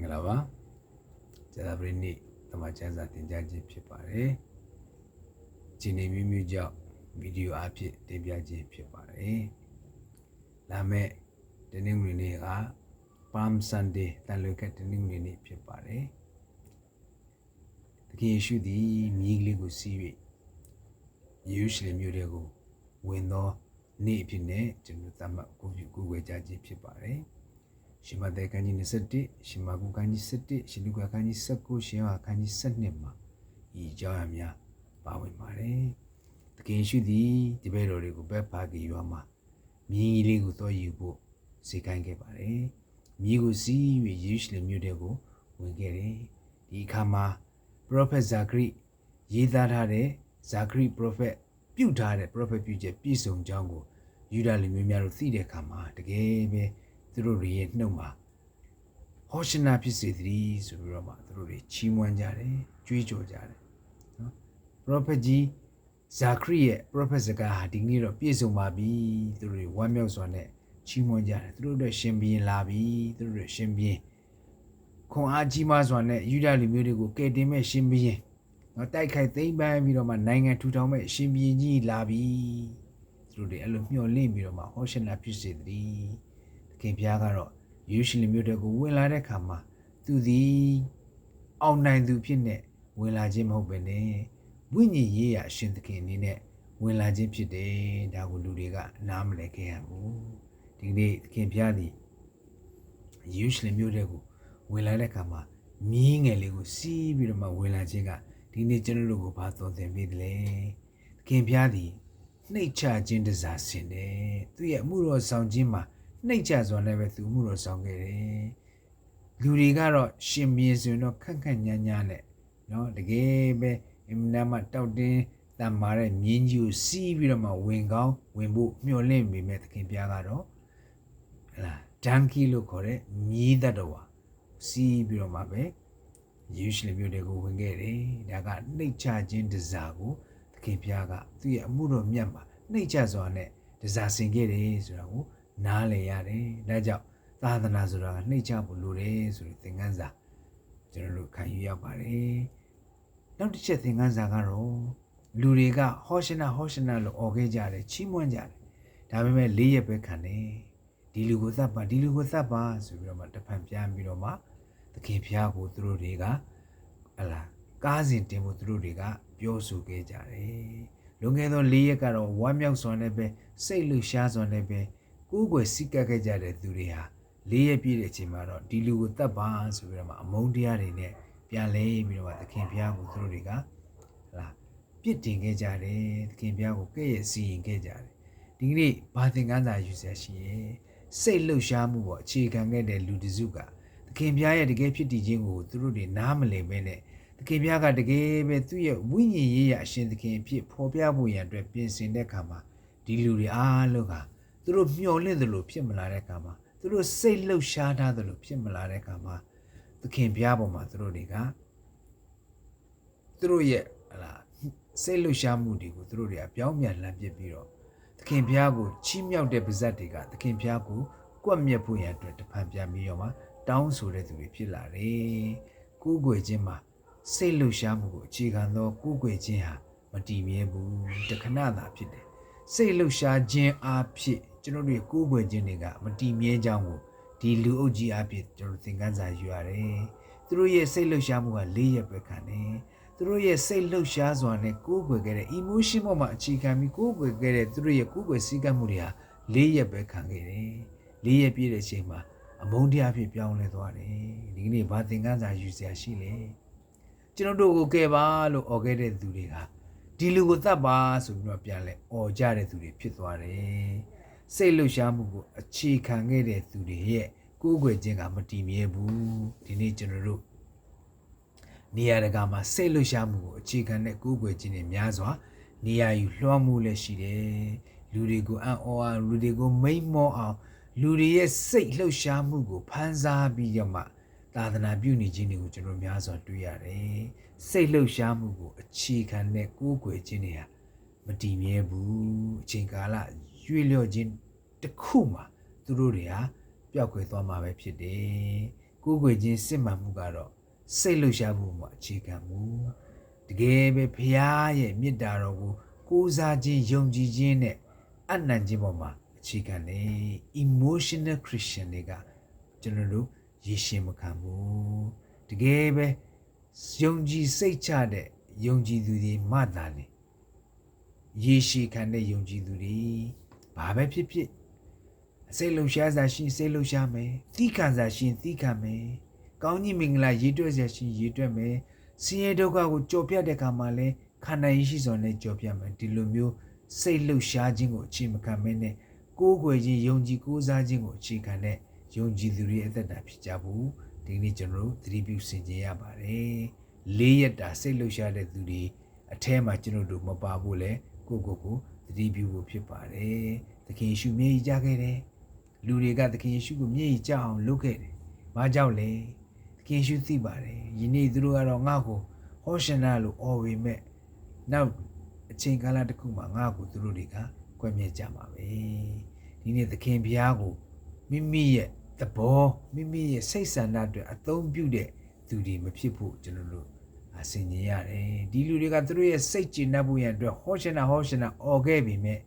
လာပါကြာသပတေးနေ့တမချန်းစာတင်ကြားခြင်းဖြစ်ပါတယ်။ဒီနေ့မျိုးကြောင့်ဗီဒီယိုအဖြစ်တင်ပြခြင်းဖြစ်ပါတယ်။လာမယ့်တနင်္ဂနွေနေ့က Palm Sunday တန်လွင်ခက်တနင်္ဂနွေနေ့ဖြစ်ပါတယ်။တကယ်ရှိသည်မြေကလေးကိုစီး၍ယေရုရှလင်မြို့ထဲကိုဝင်သောနေ့အဖြစ်နဲ့ကျွန်တော်သတ်မှတ်ကိုဝေကြခြင်းဖြစ်ပါတယ်။ရှမသက်ခန်းကြီး21ရှမကုခန်းကြီး17ရှင်လူကခန်းကြီး19ရှင်ဟာခန်းကြီး12မှာဤကြောင်းအများပါဝင်ပါတယ်။တကယ်ရှိသည်ဒီဘဲတော်တွေကိုဘက်ဖာကြီးရွာမှာမြင်းကြီးလေးကိုတော့ယူဖို့စေခိုင်းခဲ့ပါတယ်။မြေကိုစီး၍ယေရုရှလင်မြို့ထဲကိုဝင်ခဲ့တယ်။ဒီအခါမှာ Prophet Zachary ရေးသားထားတဲ့ Zachary Prophet ပြုထားတဲ့ Prophet ပြုချက်ပြည့်စုံကြောင်းကိုယူဒာလူမျိုးများတို့သိတဲ့အခါမှာတကယ်ပဲသူတို့ရဲ့နှုတ်မှာဟောရှနာဖြစ်စေသည်ဆိုပြီးတော့မှသူတို့တွေချီးမွမ်းကြတယ်ကြွေးကြော်ကြတယ်နော် Prophet ကြီး Zachary ရဲ့ Prophet စကားဟာဒီနေ့တော့ပြည့်စုံပါပြီသူတို့တွေဝမ်းမြောက်စွာနဲ့ချီးမွမ်းကြတယ်သူတို့တွေရှင်ဘီရင်လာပြီသူတို့တွေရှင်ဘီရင်ခွန်အားကြီးမားစွာနဲ့ယူဒလူမျိုးတွေကိုကယ်တင်မဲ့ရှင်ဘီရင်နော်တိုက်ခိုက်သိမ်းပန်းပြီးတော့မှနိုင်ငံထူထောင်မဲ့ရှင်ဘီရင်ကြီးလာပြီသူတို့တွေအဲ့လိုမျှော်လင့်ပြီးတော့မှဟောရှနာဖြစ်စေသည်ခင်ဗျားကတော့ယေရုရှလင်မြို့ကိုဝင်လာတဲ့အခါမှာသူသည်အောင်နိုင်သူဖြစ်နေဝင်လာခြင်းမဟုတ်ပဲနဲ့ဝိညာဉ်ရေးရာအရှင်သခင်အနေနဲ့ဝင်လာခြင်းဖြစ်တယ်ဒါကိုလူတွေကနားမလည်ခဲ့ရဘူးဒီနေ့ခင်ဗျားသည်ယေရုရှလင်မြို့ကိုဝင်လာတဲ့အခါမှာမြင်းငယ်လေးကိုစီးပြီးတော့မှဝင်လာခြင်းကဒီနေ့ကျွန်တော်တို့ကိုဘာသွန်သင်ပေးတယ်လဲခင်ဗျားသည်နှိတ်ချခြင်းတစားဆင်တယ်သူရဲ့အမှုတော်ဆောင်ခြင်းမှာနှိတ်ချစွာနဲ့ပဲသူမှုတော်ဆောင်ခဲ့တယ်လူတွေကတော့ရှင်မြေဆိုရင်တော့ခက်ခက်ညမ်းညမ်းနဲ့เนาะတကယ်ပဲအင်မနာမတောက်တင်းတန်မာတဲ့မြင်းကြီးကိုစီးပြီးတော့မှဝင်ကောင်းဝင်ဖို့မျှော်လင့်မိမဲ့သခင်ပြားကတော့ဟလာဒန်ကီလို့ခေါ်တဲ့မြည်တတ်တော်ဟာစီးပြီးတော့မှပဲယေရုရှလင်မြို့ကိုဝင်ခဲ့တယ်ဒါကနှိတ်ချခြင်းတစားကိုသခင်ပြားကသူ့ရဲ့အမှုတော်မြတ်မှာနှိတ်ချစွာနဲ့တစားဆင်ခဲ့တယ်ဆိုတာကိုနားလည်ရတယ်ဒါကြောင့်သာသနာဆိုတာနှိမ့်ချဖို့လိုတယ်ဆိုတဲ့သင်ခန်းစာကျွန်တော်တို့ခံယူရပါတယ်နောက်တစ်ချက်သင်ခန်းစာကတော့လူတွေကဟောရှနာလို့អော်ခဲ့ကြတယ်ချီးမွမ်းကြတယ်ဒါပေမဲ့၄ရက်ပဲခံတယ်ဒီလူကိုသတ်ပါဆိုပြီးတော့မှတဖန်ပြန်ပြီးတော့မှသခင်ဖျားကိုသူတို့တွေကဟလာကားစဉ်တင်ဖို့သူတို့တွေကပြောဆိုခဲ့ကြတယ်လွန်ခဲ့သော၄ရက်ကတော့ဝမ်းမြောက်စွာနဲ့ပဲစိတ်လှရှားစွာနဲ့ပဲကိုယ်ွယ်စိတ်ကပ်ခဲ့ကြတဲ့သူတွေဟာ၄ရက်ပြည့်တဲ့အချိန်မှာတော့ဒီလူကိုတတ်ပါဆိုပြီးတော့မှအမုန်းတရားတွေနဲ့ပြန်လဲပြီးတော့မှသခင်ဘုရားကိုသူတို့တွေကဟာပြစ်တင်ခဲ့ကြတယ်သခင်ဘုရားကိုကဲ့ရဲ့စီရင်ခဲ့ကြတယ်ဒီကနေ့ဘာသင်ခန်းစာယူဆရာရှိရဲ့စိတ်လှုပ်ရှားမှုပေါ့အခြေခံခဲ့တဲ့လူတစုကသခင်ဘုရားရဲ့တကယ်ဖြစ်တည်ခြင်းကိုသူတို့တွေနားမလည်ပဲနဲ့သခင်ဘုရားကတကယ်ပဲသူ့ရဲ့ဝိညာဉ်ရေးရအရှင်သခင်အဖြစ်ဖော်ပြဖို့ရန်အတွက်ပြင်ဆင်တဲ့အခါမှာဒီလူတွေအားလုံးကသူတို့မျှော်လင့်သလိုဖြစ်မလာတဲ့အခါမှာသူတို့စိတ်လှုပ်ရှားထားသလိုဖြစ်မလာတဲ့အခါမှာသခင်ဘုရားပေါ်မှာသူတို့တွေကသူတို့ရဲ့ဟလာစိတ်လှုပ်ရှားမှုတွေကိုသူတို့တွေကပြောင်းပြန်လှန်ပစ်ပြီးတော့သခင်ဘုရားကိုချီးမြှောက်တဲ့ပါဇက်တွေကသခင်ဘုရားကိုကွပ်မျက်ဖို့ရန်အတွက်တဖန်ပြန်ပြီးတော့မှတောင်းဆိုတဲ့သူတွေဖြစ်လာတယ်။ကိုးကွယ်ခြင်းမှာစိတ်လှုပ်ရှားမှုကိုအခြေခံသောကိုးကွယ်ခြင်းဟာမတည်မြဲဘူးတခဏသာဖြစ်တယ်။စိတ်လှုပ်ရှားခြင်းအဖြစ်ကျွန်တော်တို့ကိုးကွယ်ခြင်းတွေကမတည်မြဲကြောင်းကိုဒီလူအုပ်ကြီးအဖြစ်ကျွန်တော်သင်ခန်းစာယူရတယ်။သူတို့ရဲ့စိတ်လှုပ်ရှားမှုက၄ရက်ပဲခံတယ်။သူတို့ရဲ့စိတ်လှုပ်ရှားစွာနဲ့ကိုးကွယ်ခဲ့တဲ့ emotion ပေါ်မှာအခြေခံပြီးကိုးကွယ်ခဲ့တဲ့သူတို့ရဲ့ကိုးကွယ်စည်းကမ်းမှုတွေဟာ၄ရက်ပဲခံခဲ့တယ်။၄ရက်ပြည့်တဲ့အချိန်မှာအမုန်းတရားဖြစ်ပြောင်းလဲသွားတယ်။ဒီကနေ့ဘာသင်ခန်းစာယူစရာရှိလဲ။ကျွန်တော်တို့ကိုကယ်ပါလို့អော်ခဲ့တဲ့သူတွေကဒီလူကိုသတ်ပါဆိုပြီးတော့ပြန်လဲអော်ကြတဲ့သူတွေဖြစ်သွားတယ်။စိတ်လှုပ်ရှားမှုကိုအခြေခံခဲ့တဲ့သူတွေရဲ့ကိုးကွယ်ခြင်းကမတည်မြဲဘူးဒီနေ့ကျွန်တော်တို့နေရာတကာမှာစိတ်လှုပ်ရှားမှုကိုအခြေခံတဲ့ကိုးကွယ်ခြင်းတွေများစွာနေရာယူလွှမ်းမှုလည်းရှိတယ်လူတွေကိုအံ့ဩအောင်လူတွေကိုမိတ်မောအောင်လူတွေရဲ့စိတ်လှုပ်ရှားမှုကိုဖန်ဆားပြီးတော့မှသာသနာပြုနေခြင်းတွေကိုကျွန်တော်များစွာတွေ့ရတယ်စိတ်လှုပ်ရှားမှုကိုအခြေခံတဲ့ကိုးကွယ်ခြင်းတွေဟာမတည်မြဲဘူးအချိန်ကာလရွေ့လျော့ခြင်းတစ်ခုမှသူတို့တွေဟာပျောက်ကွယ်သွားမှာပဲဖြစ်တယ် ကိုယ်ွယ်ချင်းစစ်မှန်မှုကတော့စိတ်လှုပ်ရှားမှုမှာအခြေခံမှုတကယ်ပဲဖရာရဲ့မေတ္တာတော်ကိုကိုးစားခြင်းယုံကြည်ခြင်းနဲ့အနံ့ခြင်းပေါ်မှာအခြေခံတယ် emotional Christian တွေကကျွန်တော်တို့ရည်ရှင်မခံဘူးတကယ်ပဲယုံကြည်စိတ်ချတဲ့ယုံကြည်သူတွေမှသာလေရေရှည်ခံတဲ့ယုံကြည်သူတွေဘာပဲဖြစ်ဖြစ်စိတ်လှုပ်ရှားစာရှင်စိတ်လှုပ်ရှားမယ်သီးခံစာရှင်သီးခံမယ်ကောင်းကြီးမင်္ဂလာရေးတွက်စာရှင်ရေးတွက်မယ်ဆင်းရဲဒုက္ခကိုကြော်ပြတဲ့အခါမှာလဲခန္ဓာရည်ရှိစွာနဲ့ကြော်ပြမယ်ဒီလိုမျိုးစိတ်လှုပ်ရှားခြင်းကိုအခြေမခံမဲနဲ့ကိုယ်ွယ်ခြင်းယုံကြည်ကိုးစားခြင်းကိုအခြေခံတဲ့ယုံကြည်သူတွေအသက်တာဖြစ်ကြဘူးဒီနေ့ကျွန်တော်တို့သတိပြုဆင်ခြင်ရပါတယ်၄ရက်တာစိတ်လှုပ်ရှားတဲ့သူတွေအထဲမှာကျွန်တော်တို့မပါဘူးလေကိုသတိပြုဖို့ဖြစ်ပါတယ်သခင်ယေရှုမျက်ရည်ကျခဲ့တယ်လူတွေကသခင်ယေရှုကိုမျက်ရည်ကျအောင်လုပ်ခဲ့တယ်ဘာကြောင့်လဲသခင်ယေရှုသိပါတယ်ယနေ့သူတို့ကတော့ငါ့ကိုဟောရှနာလို့အော်ဝေမဲ့နောက်အချိန်ကာလတစ်ခုမှာငါ့ကိုသူတို့တွေကကွဲမြဲကြမှာပဲဒီနေ့သခင်ဘုရားကိုမိမိရဲ့သဘောမိမိရဲ့စိတ်ဆန္ဒအတွက်အသုံးပြုတဲ့သူတွေမဖြစ်ဖို့ကျွန်တော်တို့ဆင်ခြင်ရတယ်ဒီလူတွေကသူတို့ရဲ့စိတ်ကျဉ်နှံ့ဖို့ရန်အတွက်ဟောရှနာအော်ခဲ့ပြီမဲ့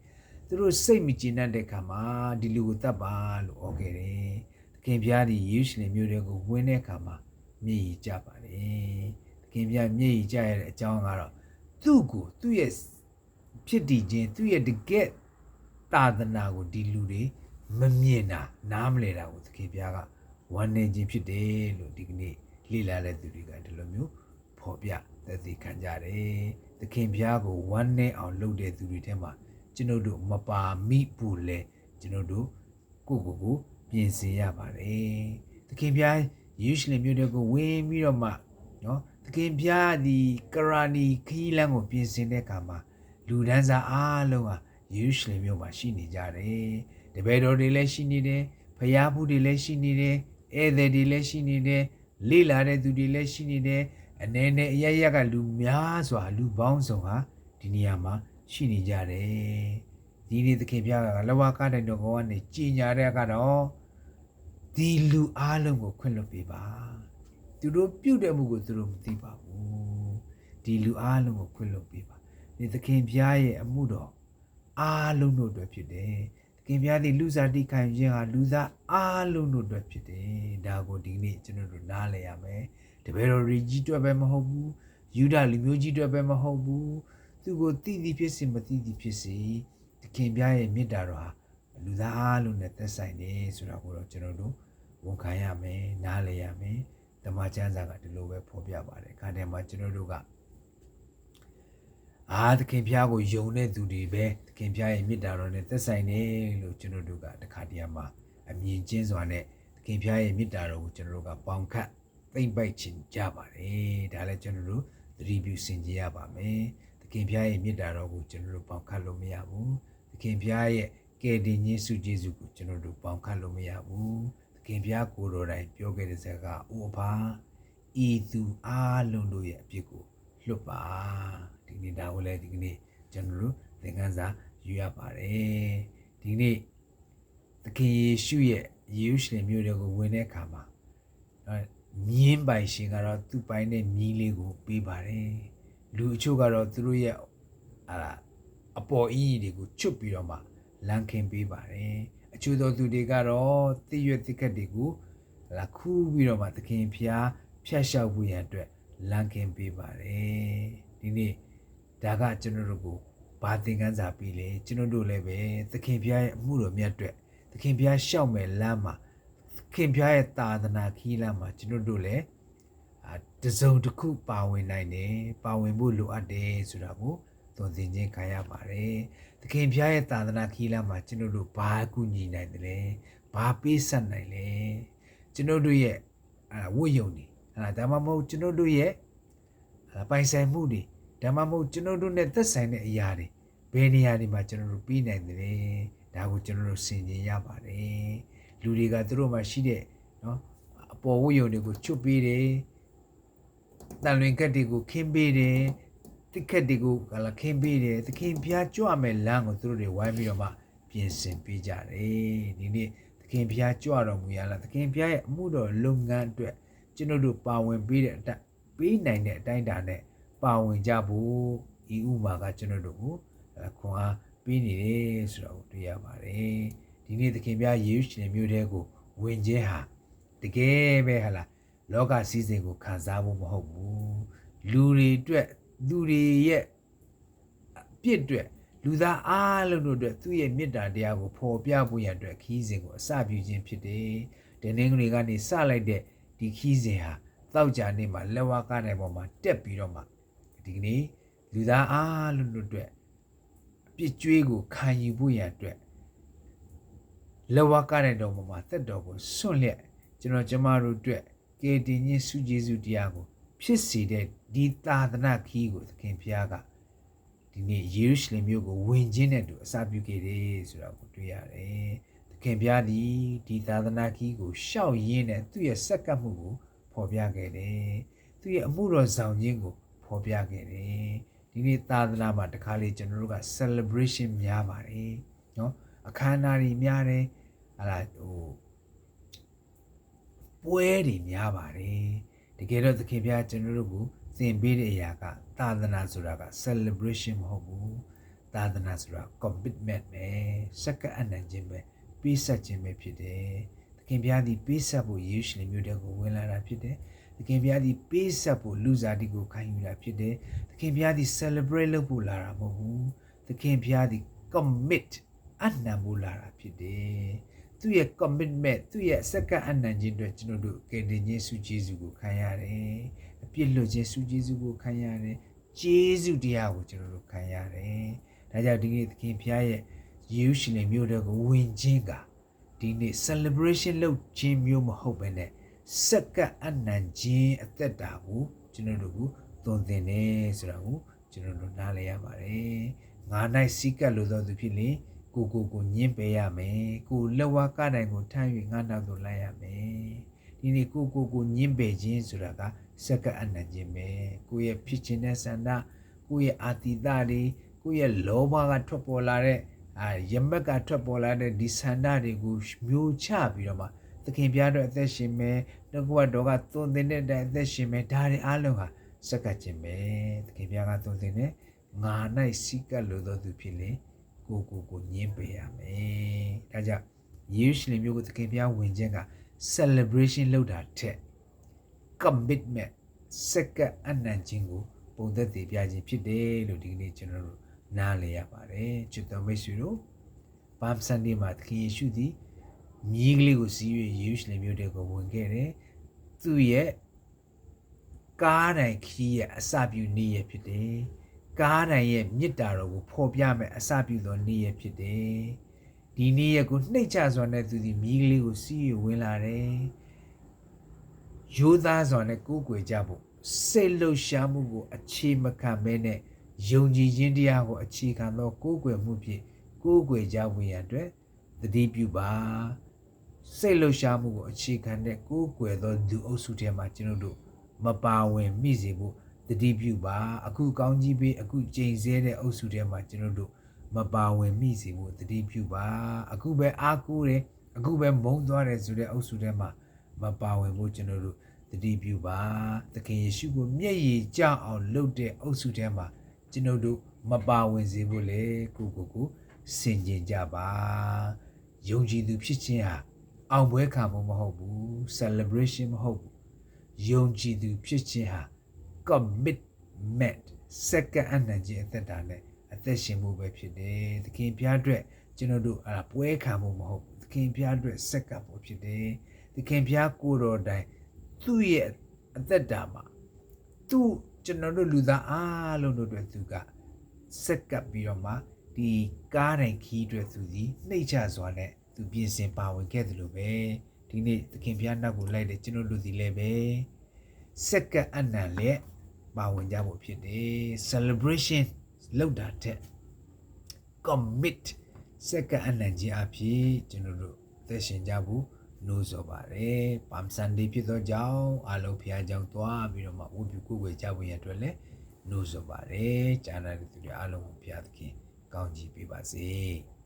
သူတို့စိတ်မကျဉ်နှံ့တဲ့အခါမှာဒီလူကိုတတ်ပါလို့အော်ခဲ့တယ်သခင်ဘုရားဒီယေရှုရှင်မျိုးတွေကိုဝင်တဲ့အခါမှာမျက်ရည်ကျပါတယ်သခင်ဘုရားမျက်ရည်ကျရတဲ့အကြောင်းကတော့သူ့ရဲ့ဖြစ်တည်ခြင်းသူ့ရဲ့တကယ်သာသနာကိုဒီလူတွေမမြင်တာနားမလဲတာကိုသခင်ဘုရားကဝမ်းနေခြင်းဖြစ်တယ်လို့ဒီကနေ့လေ့လာတဲ့သူတွေကဒီလိုမျိုးဖော်ပြသက်သေခံကြတယ်သခင်ဘုရားကိုဝမ်းနေအောင်လုပ်တဲ့သူတွေထဲမှာကျွန်တော်တို့မပါမိဘူးလေကျွန်တော်တို့ကိုပြင်ဆင်ရပါတယ်သခင်ဘုရားယေရှုရှင်မြို့တွေကိုဝင်ပြီးတော့မှနော်သခင်ဘုရားဒီကရာနီခီးလန်းကိုပြင်ဆင်တဲ့အခါမှာလူဒန်းစားအားလုံးဟာယေရှုရှင်မြို့မှာရှိနေကြတယ်တပည့်တော်တွေလည်းရှိနေတယ်ဖျားဘူးတွေလည်းရှိနေတယ်ဧည့်သည်တွေလည်းရှိနေတယ်လေ့လာတဲ့သူတွေလည်းရှိနေတယ်အနေနဲ့အရရကလူများစွာလူပေါင်းစုံဟာဒီနေရာမှာရှိနေကြတယ်ဒီနေ့သခင်ဘုရားကလဝါကားတဲ့တော်ကောကနေကြည်ညာတဲ့ကတော့ဒီလူအားလုံးကိုခွင့်လွှတ်ပေးပါသူတို့ပြုတ်တဲ့မှုကိုသူတို့မသိပါဘူးဒီလူအားလုံးကိုခွင့်လွှတ်ပေးပါဒီသခင်ဘုရားရဲ့အမှုတော်အားလုံးတို့အတွက်ဖြစ်တယ်သခင်ဘုရားဒီလူစားတိခံခြင်းဟာလူသားအားလုံးတို့အတွက်ဖြစ်တယ်ဒါကိုဒီနေ့ကျွန်တော်တို့နားလည်ရမယ်တပည့်တော်ကြီးအတွက်ပဲမဟုတ်ဘူးယူဒလူမျိုးကြီးအတွက်ပဲမဟုတ်ဘူးသူကိုသိသိဖြစ်စေမသိသိဖြစ်စေသခင်ဘုရားရဲ့မေတ္တာတော်ဟာလူသားအားလုံးနဲ့သက်ဆိုင်တယ်ဆိုတာကိုတော့ကျွန်တော်တို့ဝန်ခံရမယ်နားလည်ရမယ်ဓမ္မကျမ်းစာကဒီလိုပဲဖော်ပြပါတယ်ခါထဲမှာကျွန်တော်တို့ကသခင်ဘုရားကိုယုံတဲ့သူတွေပဲသခင်ဘုရားရဲ့မေတ္တာတော်နဲ့သက်ဆိုင်တယ်လို့ကျွန်တော်တို့ကတခါတည်းမှာအမြင်ချင်းစွာနဲ့သခင်ဘုရားရဲ့မေတ္တာတော်ကိုကျွန်တော်တို့ကပေါင်ခတ်သိမ့်ပိုက်ခြင်းကြပါတယ်ဒါလည်းကျွန်တော်တို့သတိပြုဆင်ခြင်ရပါမယ်သခင်ဘုရားရဲ့မေတ္တာတော်ကိုကျွန်တော်တို့ပေါင်ခတ်လို့မရဘူးသခင်ဘုရားရဲ့ကယ်တင်ခြင်းစုကျေးဇူးကိုကျွန်တော်တို့ပေါင်ခတ်လို့မရဘူးသခင်ဘုရားကိုယ်တော်တိုင်ပြောခဲ့တဲ့စကားအိုဘာဤသူအားလုံးတို့ရဲ့အပြစ်ကိုလွတ်ပါဒီနေ့ဒါကိုလည်းဒီကနေ့ကျွန်တော်တို့သင်ခန်းစာယူရပါတယ်ဒီနေ့သခင်ယေရှုရဲ့ယေရုရှလင်မြို့တွေကိုဝင်တဲ့အခါမှာမြင်းပိုင်ရှင်ကတော့သူ့ပိုင်တဲ့မြင်းလေးကိုပေးပါတယ်လူအချို့ကတော့သူတို့ရဲ့အပေါ်အင်းကြီးတွေကိုချွတ်ပြီးတော့မှလမ်းခင်းပေးပါတယ်အချို့သောသူတွေကတော့တိရွက်တိကတ်တွေကိုခူးပြီးတော့မှသခင်ဖျားဖျက်လျှောက်ဖို့ရန်အတွက်လမ်းခင်းပေးပါတယ်ဒီနေ့ဒါကကျွန်တော်တို့ကိုဘာသင်ခန်းစာပေးလဲကျွန်တော်တို့လည်းပဲသခင်ဖျားရဲ့အမှုတော်မြတ်အတွက်သခင်ဖျားရှောက်မဲ့လမ်းမှာသခင်ဖျားရဲ့သာသနာခီးလမ်းမှာကျွန်တော်တို့လည်းတစုံတစ်ခုပါဝင်နိုင်တယ်ပါဝင်ဖို့လိုအပ်တယ်ဆိုတာကိုသွန်သင်ခြင်းခံရပါတယ်သခင်ဖျားရဲ့သာသနာခီးလမ်းမှာကျွန်တော်တို့ဘာကူညီနိုင်တယ်လဲဘာပေးဆက်နိုင်လဲကျွန်တော်တို့ရဲ့ဝတ်ယုံနေဒါမှမဟုတ်ကျွန်တော်တို့ရဲ့ပိုင်ဆိုင်မှုတွေဒါမှမဟုတ်ကျွန်တော်တို့နဲ့သက်ဆိုင်တဲ့အရာတွေဘယ်နေရာတွေမှာကျွန်တော်တို့ပြီးနိုင်တယ်ဒါကိုကျွန်တော်တို့ဆင်ခြင်ရပါတယ်လူတွေကသူတို့မှာရှိတဲ့နော်အပေါ်ဝတ်ယုံတွေကိုချွတ်ပေးတယ်တန်လွင်ကတ်တွေကိုခင်းပေးတယ်တိခတ်တွေကိုခင်းပေးတယ်သခင်ဘုရားကြွမဲ့လမ်းကိုသူတို့တွေဝိုင်းပြီးတော့မှပြင်ဆင်ပေးကြတယ်ဒီနေ့သ ခင်ဖျားကြွတော်မူရလားသခင်ဖျားရဲ့အမှုတော်လုပ်ငန်းအတွက်ကျွန်တော်တို့ပါဝင်ပေးတဲ့အတိုင်းပေးနိုင်တဲ့အတိုင်းတာနဲ့ပါဝင်ကြဖို့ဤဥမာကကျွန်တော်တို့ကိုခွန်အားပေးနေတယ်ဆိုတော့တွေ့ရပါတယ်ဒီနေ့သခင်ဖျားယေရုရှလင်မြို့ထဲကိုဝင်ခြင်းဟာတကယ်ပဲဟလားလောကစည်းစိမ်ကိုခံစားဖို့မဟုတ်ဘူးလူတွေအတွက်လူတွေရဲ့ပြစ်အတွက်လူသားအားလုံးတို့အတွက်သူ့ရဲ့မေတ္တာတရားကိုဖော်ပြဖို့ရန်အတွက်ခီးစဉ်ကိုအစပြုခြင်းဖြစ်တယ်။တင်းငွေကနေစလိုက်တဲ့ဒီခီးစဉ်ဟာတောက်ကြနေမှာလက်ဝါးကားတဲ့ပေါ်မှာတက်ပြီးတော့မှဒီကနေ့လူသားအားလုံးတို့အတွက်အပြစ်ကြွေးကိုခံယူဖို့ရန်အတွက်လက်ဝါးကားတဲ့တော်ပေါ်မှာသက်တော်ကိုစွန့်လျက်ကျွန်တော်ကျမတို့အတွက်ကယ်တင်ခြင်းစုကျေးဇူးတရားကိုဖြစ်စေတဲ့ဒီသာသနာခီးကိုသခင်ဖျားကဒီနေ့ယေရုရှလင်မြို့ကိုဝင်ခြင်းနဲ့တူအစပြုခဲ့တယ်ဆိုတာကိုတွေ့ရတယ်။သခင်ဖျားသည်ဒီသာသနာခီးကိုရှောက်ရင်းနဲ့သူ့ရဲ့စက္ကပ်မှုကိုဖော်ပြခဲ့တယ်။သူ့ရဲ့အမှုတော်ဆောင်ခြင်းကိုဖော်ပြခဲ့တယ်။ဒီနေ့သာသနာမှာတခါလေကျွန်တော်တို့က celebration များပါတယ်နော်။အခမ်းအနားတွေများတယ်။ဟာလားပွဲတွေများပါတယ်။တကယ်တော့သခင်ဖျားကျွန်တော်တို့ကိုသင်ပေးတဲ့အရာကသာသနာဆိုတာက celebration မဟုတ်ဘူးသာသနာဆိုတာ commitment ပဲစက္ကအနံ့ခြင်းပဲပေးဆက်ခြင်းပဲဖြစ်တယ်သခင်ဘုရားသည်ပေးဆက်ဖို့ယေရှုမြို့ထဲကိုဝင်လာတာဖြစ်တယ်သခင်ဘုရားသည်ပေးဆက်ဖို့လူစားတီကိုခံယူတာဖြစ်တယ်သခင်ဘုရားသည် celebrate လုပ်ဖို့လာတာမဟုတ်ဘူးသခင်ဘုရားသည် commit အနံ့ဖို့လာတာဖြစ်တယ်သူ့ရဲ့ commitment သူ့ရဲ့စက္ကအနံ့ခြင်းတွေကျွန်တော်တို့ကယ်တင်ခြင်းစုကျေးဇူးကိုခံရတယ်အပြစ်လွတ်ခြင်းစုကျေးဇူးကိုခံရတယ်ကျေးဇူးတရားကိုကျွန်တော်တို့ခံရတယ်ဒါကြောင့်ဒီနေ့သခင်ဖျားရဲ့ယေရုရှလင်မြို့တော်ကိုဝင်ခြင်းကဒီနေ့ celebration လုပ်ခြင်းမျိုးမဟုတ်ဘဲနဲ့စက္ကအနံ့ခြင်းအသက်တာကိုကျွန်တော်တို့ကိုသွန်သင်တယ်ဆိုတာကိုကျွန်တော်တို့နားလည်ရပါတယ်ငါ၌စီးကပ်လို့သောသူဖြစ်လေကိုညှင်းပယ်ရမယ်ကိုလက်ဝါးကတိုင်ကိုထမ်း၍ငါနောက်သို့လိုက်ရမယ်ဒီနေ့ကိုညှင်းပယ်ခြင်းဆိုတာကစက္ကအနံ့ခြင်းပဲကိုရဲ့ဖြစ်ခြင်းတဲ့ဆန္ဒကိုရဲ့အာတိတတွေကိုရဲ့လောဘကထွက်ပေါ်လာတဲ့ယမက်ကထွက်ပေါ်လာတဲ့ဒီဆန္ဒတွေကိုမျိုးချပြီးတော့မှသခင်ပြတော့အသက်ရှင်မယ်နှုတ်ကပတ်တော်ကသွန်သင်တဲ့အတိုင်းအသက်ရှင်မယ်ဒါတွေအားလုံးဟာစက္ကခြင်းပဲသခင်ပြကသွန်သင်တဲ့ငါ၌စီးကပ်လို့သောသူဖြစ်လေကိုညှင်းပယ်ရမယ်ဒါကြောင့်ယေရုရှလင်မြို့ကိုသခင်ပြဝင်ခြင်းက celebration လုပ်တာထက် commitment စက္ကအနံ့ခြင်းကိုပုံသက်တည်ပြခြင်းဖြစ်တယ်လို့ဒီကနေ့ကျွန်တော်တို့နားလည်ရပါတယ်ချစ်တော်မိတ်ဆွေတို့ဘာမ်ဆန်ဒီမှာသခင်ယေရှုသည်မြေကလေးကိုစီး၍ယေရုရှလင်မြို့ထဲကိုဝင်ခဲ့တယ်သူ့ရဲ့ကားတိုင်ခီးရဲ့အစပြုနေ့ရဖြစ်တယ်ကားတိုင်ရဲ့မြစ်တာတော်ကိုဖော်ပြမယ်အစပြုသောနေ့ရဖြစ်တယ်ဒီနေ့ရက်ကိုနှိမ့်ချစွာနဲ့သူသည်မြေကလေးကိုစီး၍ဝင်လာတယ်ရိုးသားစွာနဲ့ကိုးကွယ်ကြဖို့စိတ်လှုပ်ရှားမှုကိုအခြေမခံဘဲနဲ့ယုံကြည်ခြင်းတရားကိုအခြေခံသောကိုးကွယ်မှုဖြင့်ကိုးကွယ်ကြဖို့ရန်အတွက်သတိပြုပါစိတ်လှုပ်ရှားမှုကိုအခြေခံတဲ့ကိုးကွယ်သောလူအုပ်စုထဲမှာကျွန်တော်တို့မပါဝင်မိစေဖို့သတိပြုပါအခုကောင်းကြီးပေးအခုကျိန်ဆဲတဲ့အုပ်စုထဲမှာကျွန်တော်တို့မပါဝင်မိစေဖို့သတိပြုပါအခုပဲအားကိုးတယ်အခုပဲမုန်းသွားတယ်ဆိုတဲ့အုပ်စုထဲမှာမပါဝင်ဖို့ကျွန်တော်တို့သတိပြုပါသခင်ယေရှုကိုမျက်ရည်ကျအောင်လုပ်တဲ့အုပ်စုထဲမှာကျွန်တော်တို့မပါဝင်စေဖို့လေကိုစင်ကြင်ကြပါယုံကြည်သူဖြစ်ခြင်းဟာအောင်ပွဲခံမှုမဟုတ်ဘူး celebration မဟုတ်ဘူးယုံကြည်သူဖြစ်ခြင်းဟာ commitment စက္ကအနံ့ခြင်းအသက်တာနဲ့အသက်ရှင်မှုပဲဖြစ်တယ်သခင်ဖျားအတွက်ကျွန်တော်တို့ပွဲခံမှုမဟုတ်ဘူးသခင်ဖျားအတွက်စက္ကပ်ဖို့ဖြစ်တယ်သခင်ဖျားကိုတော်တိုင်သူ့ရဲ့အသက်တာမှာသူ့ကျွန်တော်တို့လူသားအားလုံးတို့အတွက်သူကစက္ကပ်ပြီးတော့မှဒီကားတိုင်ခီးအတွက်သူစီနှိမ့်ချစွာနဲ့သူပြင်ဆင်ပါဝင်ခဲ့တယ်လို့ပဲဒီနေ့သခင်ဖျားနောက်ကိုလိုက်တယ်ကျွန်တော်တို့ဒီလည်းပဲစက္ကပ်အနံ့နဲ့ပါဝင်ကြဖို့ဖြစ်တယ် celebration လုပ်တာတဲ့ commit စက္ကပ်အနံ့ခြင်းအဖြစ်ကျွန်တော်တို့သက်ရှင်ကြဖို့နှိုးဆော်ပါတယ်။ပမ်ဆန်ဒီဖြစ်သောကြောင့်အလုံးဖျားကြောင့်သွားပြီးတော့မှဝတ်ပြုကိုယ်ွယ်ကြဖို့ရအတွက်လည်းနှိုးဆော်ပါတယ်။ကျမ်းစာတွေအလုံးဖျားသခင်ကောင်းချီးပေးပါစေ။